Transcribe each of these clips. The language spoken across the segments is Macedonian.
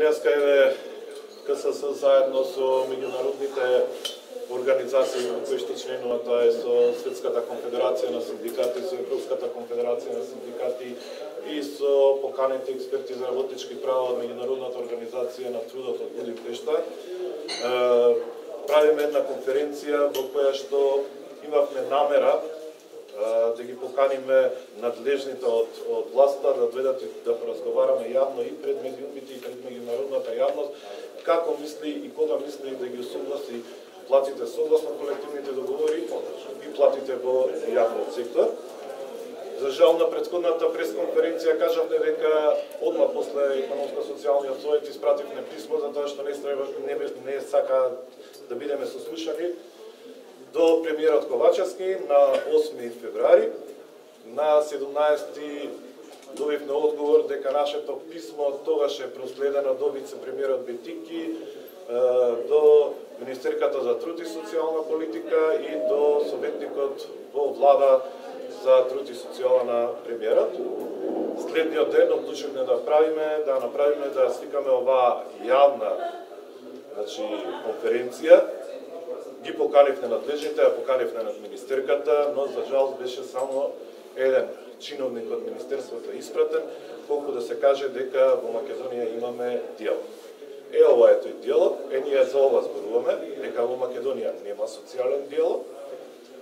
Денеска еве КСС заедно со меѓународните организации кои што членуваат, тоа е со Светската конфедерација на синдикати, со Европската конфедерација на синдикати и со поканените експерти за работнички права од меѓународната организација на трудот од Будимпешта. Правиме една конференција во која што имавме намера да ги поканиме надлежните од власта да дојдат и да поразговараме јавно и пред медиумите и пред меѓународната јавност како мисли и кога мисли да ги усогласи платите согласно колективните договори и платите во јавниот сектор. За жал на претходната пресконференција кажавме дека одма после економско-социјалниот совет испративме писмо затоа што не сака да бидеме сослушани до премиерот Ковачевски на 8 февруари. На 17 добивме одговор дека нашето писмо тогаш е проследено до вице-премиерот Бетики, до Министерката за труд и социјална политика и до советникот во влада за труд и социјала на премиерот. Следниот ден одлучивме да направиме да свикаме оваа јавна конференција. Ги поканивме надлежните, ја поканивме над министерката, но за жал беше само еден чиновник од министерството испратен, колку да се каже дека во Македонија имаме диалог. Ова е тој диалог, ние за ова зборуваме, дека во Македонија нема социјален диалог,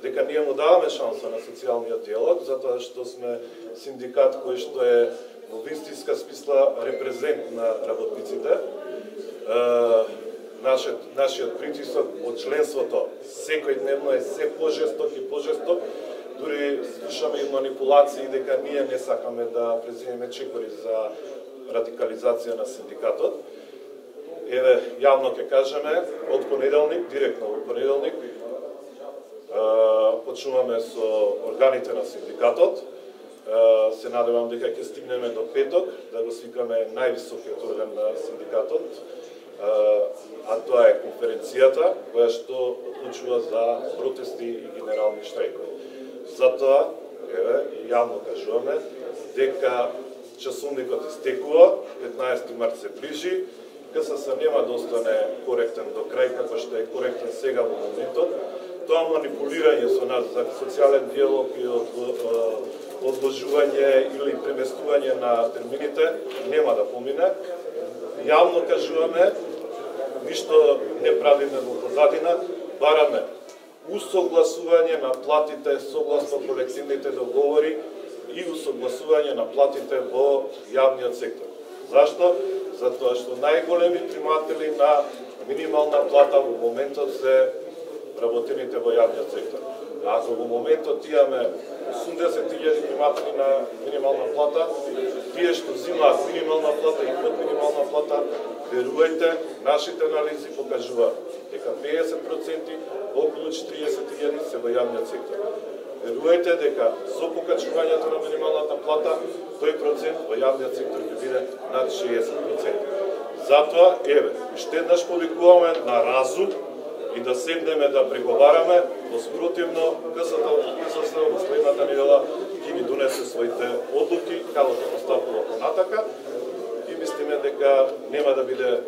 дека ние му даваме шанса на социјалниот диалог, затоа што сме синдикат кој што е во вистинска смисла репрезент на работниците. Нашиот притисок од членството секојдневно е се пожесток и пожесток. Дури слушаме и манипулации дека ние не сакаме да преземеме чекори за радикализација на синдикатот. Еве, јавно ќе кажеме, од понеделник, директно во понеделник, почнуваме со органите на синдикатот. Се надевам дека ќе стигнеме до петок, да го свикаме највисокиот орган на синдикатот, а тоа е конференцијата, која што одлучува за протести и генерални штрајкови. Затоа, еве, јавно кажуваме дека часовникот истекува, 15 март се ближи, КСС нема да остане коректен до крај, како што е коректен сега во моментот. Тоа манипулирање со нас за социјален диалог и одложување или преместување на термините нема да помине. Јавно кажуваме, ништо не правиме во позадина, бараме усогласување на платите согласно колективните договори и усогласување на платите во јавниот сектор. Зашто? Затоа што најголеми приматели на минимална плата во моментот се работените во јавниот сектор. Ако во моментот имаме 80.000 приматели на минимална плата, тие што взимаат минимална плата и под минимална плата, верувајте, нашите анализи покажуваат дека 50%, околу 40.000 се во јавниот сектор. Верувајте дека со покачувањето на минималната плата, тој процент во јавниот сектор ќе биде над 60%. Затоа, еве, уште еднаш повикуваме на разум и да седнеме да преговараме, спротивно КСС во следната недела ќе ги донесе своите одлуки како ќе постапува понатака и мислиме дека нема да биде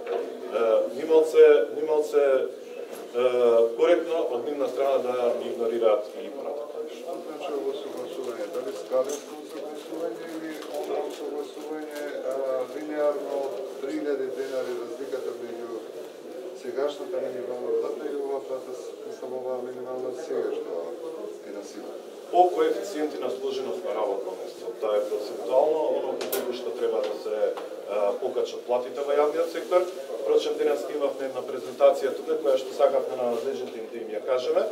нималце коректно од нивна страна да ни игнорираат и понатака. Што значи ово согласување? Дали скалеско согласување или оно согласување линеарно 3000 денари разликата меѓу сегашната минимална плата и ова плата самова минимална сега што е на сила? По коефициенти на сложеност на работно место. Тоа е процентуално оно колку што треба да се покачат платите во јавниот сектор. Впрочем, денес имавме една презентација тука која што сакавме на надлежните да им ја кажеме.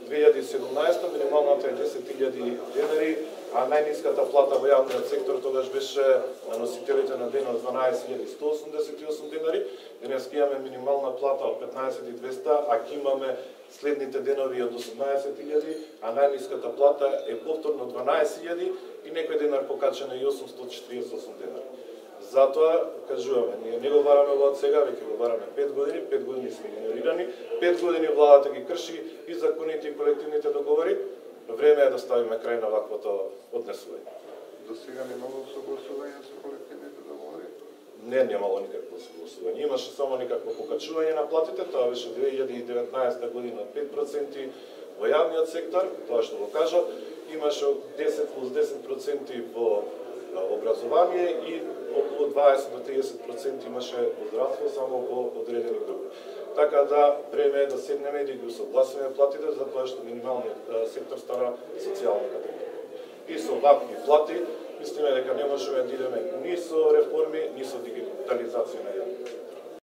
2017 минималната е 10.000 денари, а најниската плата во јавниот сектор тогаш беше на носителите на денот 12.188 денари. Денес имаме минимална плата од 15.200, а ќе имаме следните денови од 18.000, а најниската плата е повторно 12.000 и некој денар покачена и 848 денари. Затоа, кажуваме, ние не го бараме од сега, веќе го бараме 5 години, 5 години сме игнорирани, 5 години владата ги крши и законите и колективните договори. Време е да ставиме крај на ваквото однесување. До сега немало согласување со колективните договори? Не, немало никакво согласување. имаше само некакво покачување на платите, тоа беше 2019 година 5% во јавниот сектор, тоа што го кажа, имаше 10 плюс 10% во образование и околу 20 до 30% имаше во здравство само во одредени групи. Така да време е да седнеме и да ги усогласиме платите, затоа што минималниот сектор стана социјална категорија. И со вакви плати, мислиме дека не можеме да идеме ни со реформи, ни со дигитализација на јавното.